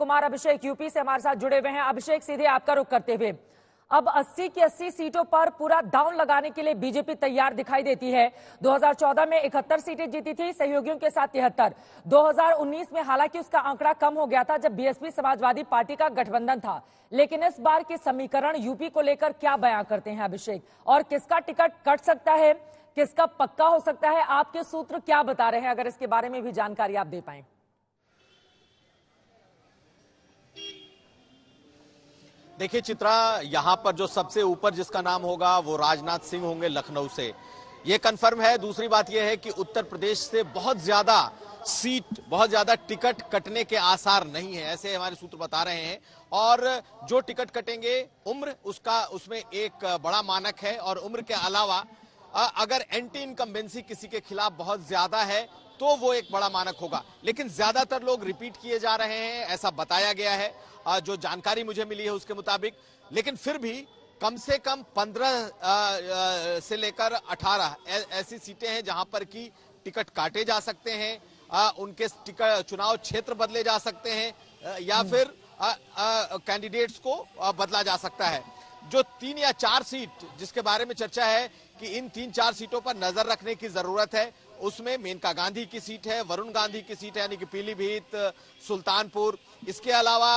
Kumar Abhishek UP से हमारे साथ जुड़े हुए हैं। अभिषेक, सीधे आपका रुख करते हुए, अब 80 की 80 सीटों पर पूरा दांव लगाने के लिए बीजेपी तैयार दिखाई देती है। 2014 में 71 सीटें जीती थी, सहयोगियों के साथ 73। 2019 में हालांकि उसका आंकड़ा कम हो गया था जब बीएसपी समाजवादी पार्टी का गठबंधन था, लेकिन इस बार के समीकरण यूपी को लेकर क्या बयां करते हैं अभिषेक, और किसका टिकट कट सकता है, किसका पक्का हो सकता है, आपके सूत्र क्या बता रहे हैं, अगर इसके बारे में भी जानकारी आप दे पाएं। देखिए चित्रा, यहां पर जो सबसे ऊपर जिसका नाम होगा वो राजनाथ सिंह होंगे लखनऊ से, ये कंफर्म है। दूसरी बात यह है कि उत्तर प्रदेश से बहुत ज्यादा टिकट कटने के आसार नहीं है, ऐसे हमारे सूत्र बता रहे हैं। और जो टिकट कटेंगे उम्र उसमें एक बड़ा मानक है, और उम्र के अलावा अगर एंटी इनकम्बेंसी किसी के खिलाफ बहुत ज्यादा है तो वो एक बड़ा मानक होगा। लेकिन ज्यादातर लोग रिपीट किए जा रहे हैं, ऐसा बताया गया है जो जानकारी मुझे मिली है उसके मुताबिक। लेकिन फिर भी कम से कम 15 से लेकर 18 ऐसी सीटें हैं जहां पर की टिकट काटे जा सकते हैं, उनके टिकट चुनाव क्षेत्र बदले जा सकते हैं, या फिर कैंडिडेट्स को बदला जा सकता है। जो 3 या 4 सीट जिसके बारे में चर्चा है कि इन 3-4 सीटों पर नजर रखने की जरूरत है, उसमें मेनका गांधी की सीट है, वरुण गांधी की सीट है यानी कि पीलीभीत, सुल्तानपुर, इसके अलावा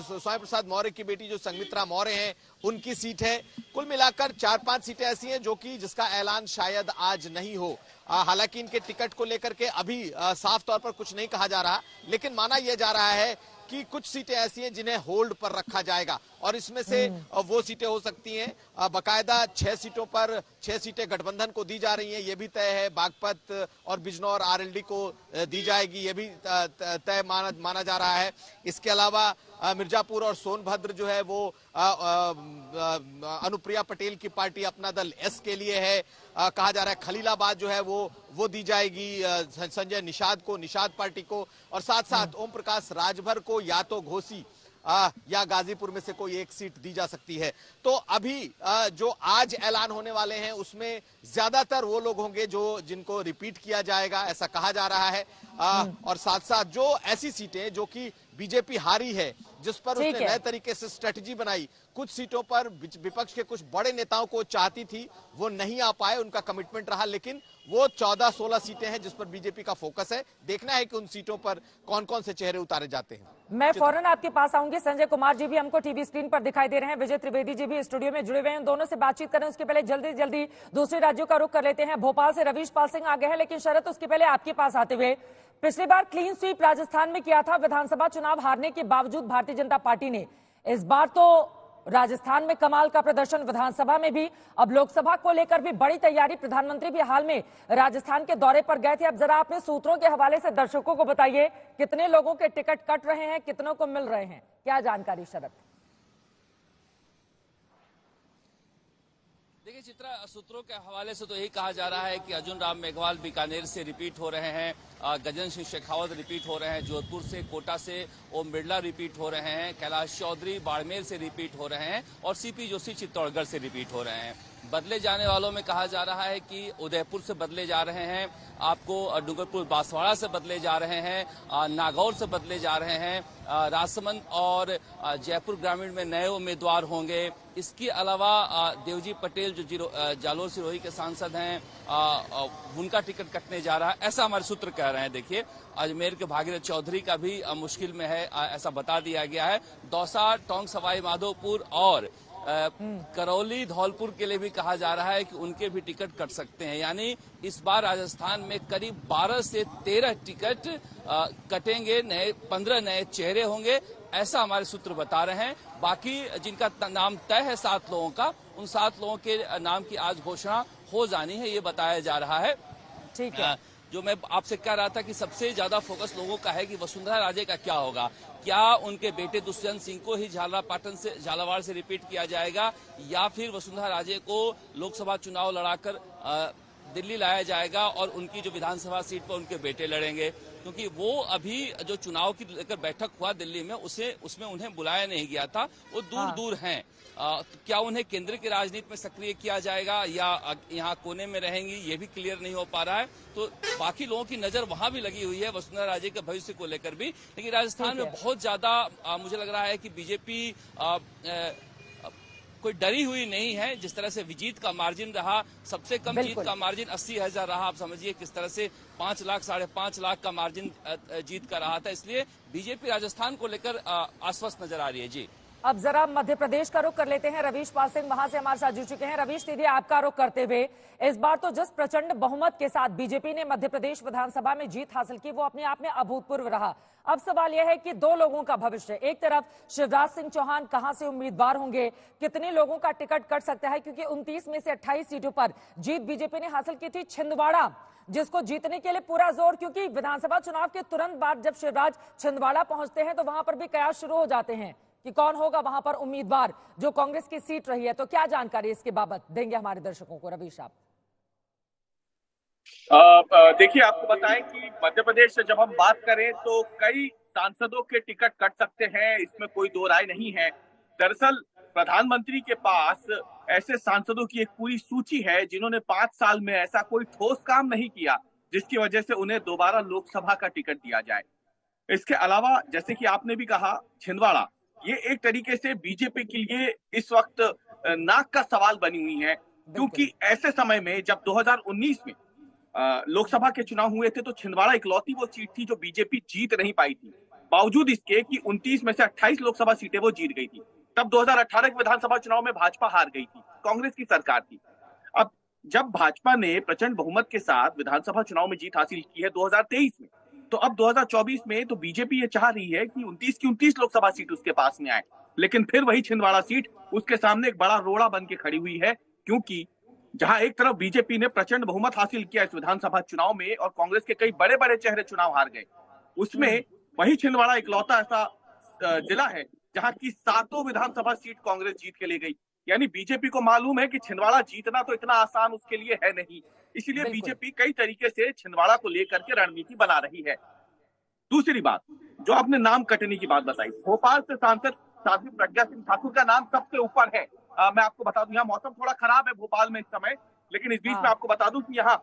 स्वामी प्रसाद मौर्य की बेटी जो संघमित्रा मौर्य हैं उनकी सीट है। कुल मिलाकर 4-5 सीटें ऐसी हैं जो कि जिसका ऐलान शायद आज नहीं हो। हालांकि इनके टिकट को लेकर के अभी साफ तौर पर कुछ नहीं कहा जा रहा, लेकिन माना यह जा रहा है कि कुछ सीटें ऐसी हैं जिन्हें होल्ड पर रखा जाएगा, और इसमें से वो सीटें हो सकती हैं बकायदा 6 सीटों पर 6 सीटें गठबंधन को दी जा रही हैं, ये भी तय है। बागपत और बिजनौर आरएलडी को दी जाएगी, ये भी तय माना जा रहा है। इसके अलावा मिर्जापुर और सोनभद्र जो है वो अनुप्रिया पटेल की पार्टी अपना दल एस के लिए है, कहा जा रहा है। खलीलाबाद जो है वो दी जाएगी संजय निषाद को, निषाद पार्टी को, और साथ साथ ओम प्रकाश राजभर को या तो घोसी या गाजीपुर में से कोई एक सीट दी जा सकती है। तो अभी जो आज ऐलान होने वाले हैं उसमें ज्यादातर वो लोग होंगे जिनको रिपीट किया जाएगा, ऐसा कहा जा रहा है। और साथ साथ जो ऐसी सीटें जो कि बीजेपी हारी है, जिस पर उसने नए तरीके से स्ट्रेटजी बनाई, कुछ सीटों पर विपक्ष के कुछ बड़े नेताओं को चाहती थी, वो नहीं आ पाए, उनका कमिटमेंट रहा, लेकिन वो 14-16 सीटें हैं जिस पर बीजेपी का फोकस है। देखना है कि उन सीटों पर कौन कौन से चेहरे उतारे जाते हैं। मैं फौरन आपके पास आऊंगी। संजय कुमार जी भी हमको टीवी स्क्रीन पर दिखाई दे रहे हैं, विजय त्रिवेदी जी भी स्टूडियो में जुड़े हुए हैं, दोनों से बातचीत करें उसके पहले जल्दी दूसरे राज्यों का रुख कर लेते हैं। भोपाल से रवीश पाल सिंह आ गए हैं, लेकिन शरद उसके पहले आपके पास आते हुए, पिछली बार क्लीन स्वीप राजस्थान में किया था विधानसभा चुनाव हारने के बावजूद भारतीय जनता पार्टी ने, इस बार तो राजस्थान में कमाल का प्रदर्शन, विधानसभा में भी, अब लोकसभा को लेकर भी बड़ी तैयारी। प्रधानमंत्री भी हाल में राजस्थान के दौरे पर गए थे। अब जरा अपने सूत्रों के हवाले से दर्शकों को बताइए, कितने लोगों के टिकट कट रहे हैं, कितनों को मिल रहे हैं, क्या जानकारी शरद? देखिए चित्रा, सूत्रों के हवाले से तो यही कहा जा रहा है कि अर्जुन राम मेघवाल बीकानेर से रिपीट हो रहे हैं, गजन सिंह शेखावत रिपीट हो रहे हैं, जोधपुर से, कोटा से ओम बिरला रिपीट हो रहे हैं, कैलाश चौधरी बाड़मेर से रिपीट हो रहे हैं, और सीपी जोशी चित्तौड़गढ़ से रिपीट हो रहे हैं। बदले जाने वालों में कहा जा रहा है कि उदयपुर से बदले जा रहे हैं, आपको डूंगरपुर बांसवाड़ा से बदले जा रहे हैं, नागौर से बदले जा रहे हैं, राजसमंद और जयपुर ग्रामीण में नए उम्मीदवार होंगे। इसके अलावा देवजी पटेल जो जालोर सिरोही के सांसद हैं, उनका टिकट कटने जा रहा है, ऐसा हमारे सूत्र कह रहे हैं। देखिए अजमेर के भागीरथ चौधरी का भी मुश्किल में है, ऐसा बता दिया गया है। दौसा, टोंक, सवाई माधोपुर और करौली, धौलपुर के लिए भी कहा जा रहा है कि उनके भी टिकट कट सकते हैं। यानी इस बार राजस्थान में करीब 12 से 13 टिकट कटेंगे, 15 नए चेहरे होंगे, ऐसा हमारे सूत्र बता रहे हैं। बाकी जिनका नाम तय है 7 लोगों का, उन 7 लोगों के नाम की आज घोषणा हो जानी है, ये बताया जा रहा है। ठीक है। जो मैं आपसे कह रहा था कि सबसे ज्यादा फोकस लोगों का है कि वसुंधरा राजे का क्या होगा, क्या उनके बेटे दुष्यंत सिंह को ही झालावाड़ से रिपीट किया जाएगा, या फिर वसुंधरा राजे को लोकसभा चुनाव लड़ाकर दिल्ली लाया जाएगा और उनकी जो विधानसभा सीट पर उनके बेटे लड़ेंगे, क्योंकि वो अभी जो चुनाव की लेकर बैठक हुआ दिल्ली में उसमें उन्हें बुलाया नहीं गया था, वो दूर दूर हैं। क्या उन्हें केंद्र की राजनीति में सक्रिय किया जाएगा या यहाँ कोने में रहेंगी, ये भी क्लियर नहीं हो पा रहा है। तो बाकी लोगों की नजर वहां भी लगी हुई है वसुंधरा राजे के भविष्य को लेकर भी, लेकिन राजस्थान में बहुत ज्यादा मुझे लग रहा है कि बीजेपी कोई डरी हुई नहीं है। जिस तरह से जीत का मार्जिन रहा, सबसे कम जीत का मार्जिन 80,000 रहा। आप समझिए किस तरह से 5 लाख 5.5 लाख का मार्जिन जीत का रहा था। इसलिए बीजेपी राजस्थान को लेकर आश्वस्त नजर आ रही है। जी, अब जरा मध्य प्रदेश का रुख कर लेते हैं। रवीश पाल सिंह वहां से हमारे साथ जुड़ चुके हैं। रवीश, सीधे आपका रुख करते हुए, इस बार तो जिस प्रचंड बहुमत के साथ बीजेपी ने मध्य प्रदेश विधानसभा में जीत हासिल की, वो अपने आप में अभूतपूर्व रहा। अब सवाल यह है कि दो लोगों का भविष्य, एक तरफ शिवराज सिंह चौहान कहां से उम्मीदवार होंगे, कितने लोगों का टिकट कट सकता है, क्योंकि 29 में से 28 सीटों पर जीत बीजेपी ने हासिल की थी। छिंदवाड़ा जिसको जीतने के लिए पूरा जोर, क्योंकि विधानसभा चुनाव के तुरंत बाद जब शिवराज छिंदवाड़ा पहुंचते हैं तो वहां पर भी कयास शुरू हो जाते हैं कि कौन होगा वहां पर उम्मीदवार जो कांग्रेस की सीट रही है। तो क्या जानकारी इसके बाबत देंगे हमारे दर्शकों को, रवीश साहब? देखिए, आपको बताएं कि मध्य प्रदेश से जब हम बात करें तो कई सांसदों के टिकट कट सकते हैं, इसमें कोई दो राय नहीं है। दरअसल प्रधानमंत्री के पास ऐसे सांसदों की एक पूरी सूची है जिन्होंने 5 साल में ऐसा कोई ठोस काम नहीं किया जिसकी वजह से उन्हें दोबारा लोकसभा का टिकट दिया जाए। इसके अलावा जैसे कि आपने भी कहा, छिंदवाड़ा ये एक तरीके से बीजेपी के लिए इस वक्त नाक का सवाल बनी हुई है, क्योंकि ऐसे समय में जब 2019 में लोकसभा के चुनाव हुए थे तो छिंदवाड़ा इकलौती वो सीट थी जो बीजेपी जीत नहीं पाई थी, बावजूद इसके कि 29 में से 28 लोकसभा सीटें वो जीत गई थी। तब 2018 के विधानसभा चुनाव में भाजपा हार गई थी, कांग्रेस की सरकार थी। अब जब भाजपा ने प्रचंड बहुमत के साथ विधानसभा चुनाव में जीत हासिल की है 2023 में, तो अब 2024 में तो बीजेपी ये चाह रही है कि 29 की 29 लोकसभा सीट उसके पास में आए, लेकिन फिर वही छिंदवाड़ा सीट उसके सामने एक बड़ा रोड़ा बन के खड़ी हुई है, क्योंकि जहां एक तरफ बीजेपी ने प्रचंड बहुमत हासिल किया इस विधानसभा चुनाव में और कांग्रेस के कई बड़े बड़े चेहरे चुनाव हार गए, उसमें वही छिंदवाड़ा इकलौता ऐसा जिला है जहां की 7 विधानसभा सीट कांग्रेस जीत के ले गई। यानी बीजेपी को मालूम है कि छिंदवाड़ा जीतना तो इतना आसान उसके लिए है नहीं, इसलिए बीजेपी कई तरीके से छिंदवाड़ा को लेकर के रणनीति बना रही है। दूसरी बात, जो आपने नाम कटने की बात बताई, भोपाल से सांसद साध्वी प्रज्ञा सिंह ठाकुर का नाम सबसे ऊपर है। मैं आपको बता दूं, यहाँ मौसम थोड़ा खराब है भोपाल में इस समय, लेकिन इस बीच में आपको बता दूं कि यहाँ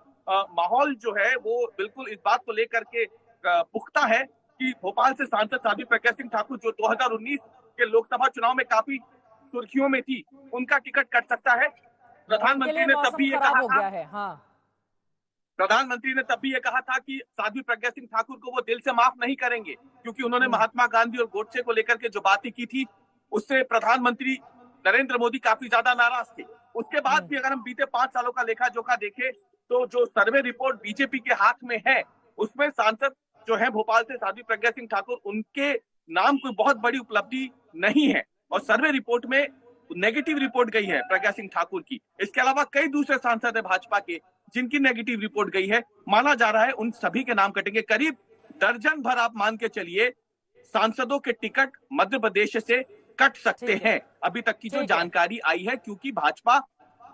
माहौल जो है वो बिल्कुल इस बात को लेकर के पुख्ता है कि भोपाल से सांसद साध्वी प्रज्ञा सिंह ठाकुर जो 2019 के लोकसभा चुनाव में काफी सुर्खियों में थी, उनका टिकट कट सकता है। प्रधानमंत्री ने तब भी ये कहा था, प्रधानमंत्री ने तब भी ये कहा था कि साध्वी प्रज्ञा सिंह ठाकुर को वो दिल से माफ नहीं करेंगे, क्योंकि उन्होंने महात्मा गांधी और गोडसे को लेकर के जो बातें की थी उससे प्रधानमंत्री नरेंद्र मोदी काफी ज्यादा नाराज थे। उसके बाद भी अगर हम बीते 5 सालों का लेखा जोखा देखें तो जो सर्वे रिपोर्ट बीजेपी के हाथ में है उसमें सांसद जो है भोपाल से साध्वी प्रज्ञा सिंह ठाकुर, उनके नाम कोई बहुत बड़ी उपलब्धि नहीं है और सर्वे रिपोर्ट में नेगेटिव रिपोर्ट गई है प्रज्ञा सिंह ठाकुर की। इसके अलावा कई दूसरे सांसद है भाजपा के जिनकी नेगेटिव रिपोर्ट गई है, माना जा रहा है उन सभी के नाम कटेंगे। करीब दर्जन भर आप मान के चलिए सांसदों के टिकट मध्य प्रदेश से कट सकते हैं, अभी तक की जो जानकारी आई है, क्योंकि भाजपा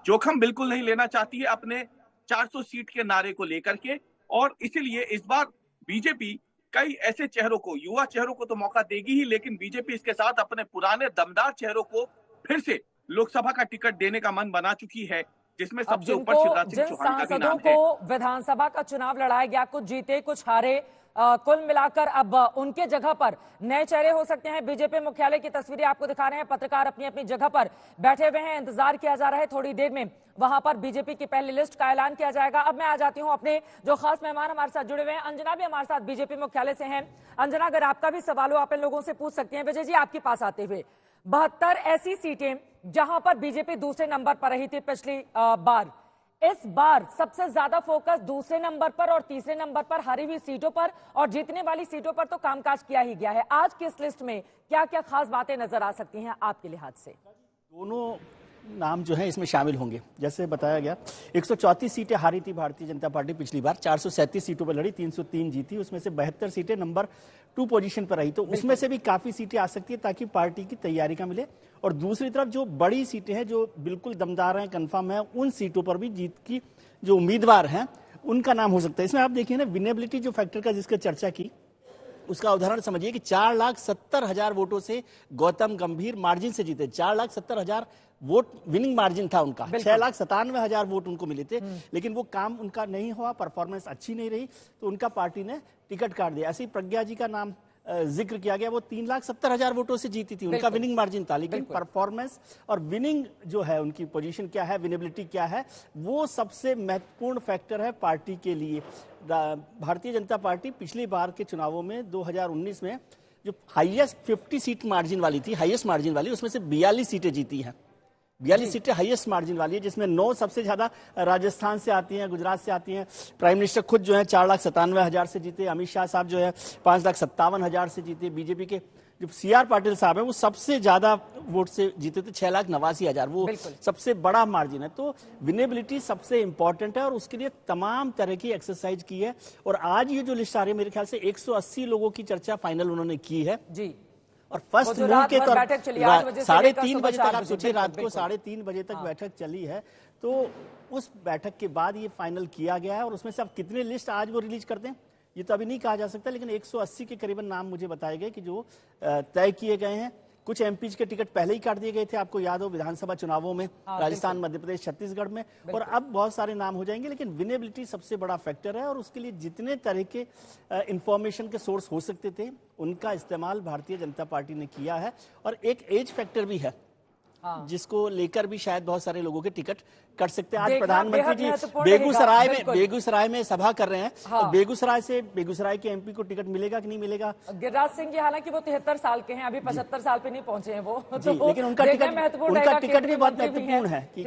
जोखिम बिल्कुल नहीं लेना चाहती है अपने 400 सीट के नारे को लेकर के, और इसीलिए इस बार बीजेपी कई ऐसे चेहरों को, युवा चेहरों को तो मौका देगी ही, लेकिन बीजेपी इसके साथ अपने पुराने दमदार चेहरों को फिर से लोकसभा का टिकट देने का मन बना चुकी है, जिसमें सबसे ऊपर शिवराज सिंह चौहान का भी नाम है। विधानसभा का चुनाव लड़ाया गया, कुछ जीते कुछ हारे, कुल मिलाकर अब उनके जगह पर नए चेहरे हो सकते हैं। बीजेपी मुख्यालय की तस्वीरें आपको दिखा रहे हैं, पत्रकार अपनी अपनी जगह पर बैठे हुए हैं, इंतजार किया जा रहा है, थोड़ी देर में वहां पर बीजेपी की पहली लिस्ट का ऐलान किया जाएगा। अब मैं आ जाती हूं अपने जो खास मेहमान हमारे साथ जुड़े हुए हैं, अंजना भी हमारे साथ बीजेपी मुख्यालय से हैं। अंजना, अगर आपका भी सवाल हो आप इन लोगों से पूछ सकते हैं। विजय जी, आपके पास आते हुए 72 ऐसी सीटें जहां पर बीजेपी दूसरे नंबर पर रही थी पिछली बार, इस बार सबसे ज्यादा फोकस दूसरे नंबर पर और तीसरे नंबर पर हारी हुई सीटों पर और जीतने वाली सीटों पर तो कामकाज किया ही गया है। आज की इस लिस्ट में क्या क्या खास बातें नजर आ सकती हैं आपके लिहाज से? दोनों नाम जो है इसमें शामिल होंगे। जैसे बताया गया 134 सीटें हारी थी भारतीय जनता पार्टी पिछली बार, 437 सीटों पर लड़ी, 303 जीती, उसमें से 72 सीटें नंबर 2 पोजीशन पर रही। तो उसमें से भी काफी सीटें आ सकती है ताकि पार्टी की तैयारी का मिले। और दूसरी तरफ जो बड़ी सीटें हैं जो बिल्कुल दमदार हैं, कंफर्म है, उन सीटों पर भी जीत की जो उम्मीदवार हैं उनका नाम हो सकता है। इसमें आप देखिए ना, विनेबिलिटी जो फैक्टर का जिसका चर्चा की, उसका उदाहरण समझिए कि 4,70,000 वोटों से गौतम गंभीर मार्जिन से जीते। 4,70,000 वोट विनिंग मार्जिन था उनका, 6,97,000 वोट उनको मिले थे, लेकिन वो काम उनका नहीं हुआ, परफॉर्मेंस अच्छी नहीं रही, तो उनका पार्टी ने टिकट काट दिया। ऐसे ही प्रज्ञा जी का नाम जिक्र किया गया, वो 3,70,000 वोटों से जीती थी, उनका विनिंग मार्जिन था, लेकिन परफॉर्मेंस और विनिंग जो है, उनकी पोजीशन क्या है, विनेबिलिटी क्या है, वो सबसे महत्वपूर्ण फैक्टर है पार्टी के लिए। भारतीय जनता पार्टी पिछली बार के चुनावों में 2019 में जो हाईएस्ट 50 सीट मार्जिन वाली थी, हाईएस्ट मार्जिन वाली, उसमें से 42 सीटें जीती हैं। 42 सीटें हाईएस्ट मार्जिन वाली है, जिसमें 9 सबसे ज्यादा राजस्थान से आती हैं, गुजरात से आती हैं। प्राइम मिनिस्टर खुद जो है 4,97,000 से जीते, अमित शाह साहब जो है 5,57,000 से जीते, बीजेपी के जो CR पाटिल साहब है वो सबसे ज्यादा वोट से जीते थे, 6,89,000, वो सबसे बड़ा मार्जिन है। तो विनेबिलिटी सबसे इंपॉर्टेंट है और उसके लिए तमाम तरह की एक्सरसाइज की है। और आज ये जो लिस्ट आ रही है, मेरे ख्याल से 180 लोगों की चर्चा फाइनल उन्होंने की है जी। और फर्स्ट मूव के तौर 3:30 बजे तक, आप सोचिए रात को 3:30 बजे तक बैठक चली है, तो उस बैठक के बाद ये फाइनल किया गया है। और उसमें से अब कितने लिस्ट आज वो रिलीज करते हैं ये तो अभी नहीं कहा जा सकता, लेकिन 180 के करीबन नाम मुझे बताए गए कि जो तय किए गए हैं। कुछ एमपी के टिकट पहले ही काट दिए गए थे, आपको याद हो, विधानसभा चुनावों में, राजस्थान, मध्य प्रदेश, छत्तीसगढ़ में, और अब बहुत सारे नाम हो जाएंगे। लेकिन विनेबिलिटी सबसे बड़ा फैक्टर है और उसके लिए जितने तरह के इंफॉर्मेशन के सोर्स हो सकते थे उनका इस्तेमाल भारतीय जनता पार्टी ने किया है। और एक एज फैक्टर भी है जिसको लेकर भी शायद बहुत सारे लोगों के टिकट कट सकते हैं। आज प्रधानमंत्री जी बेगूसराय में सभा कर रहे हैं, और बेगूसराय के एमपी को टिकट मिलेगा कि नहीं मिलेगा। गिरिराज सिंह जी हालांकि वो 73 साल के हैं, अभी 75 साल पे नहीं पहुंचे हैं वो, लेकिन उनका टिकट भी बहुत महत्वपूर्ण है कि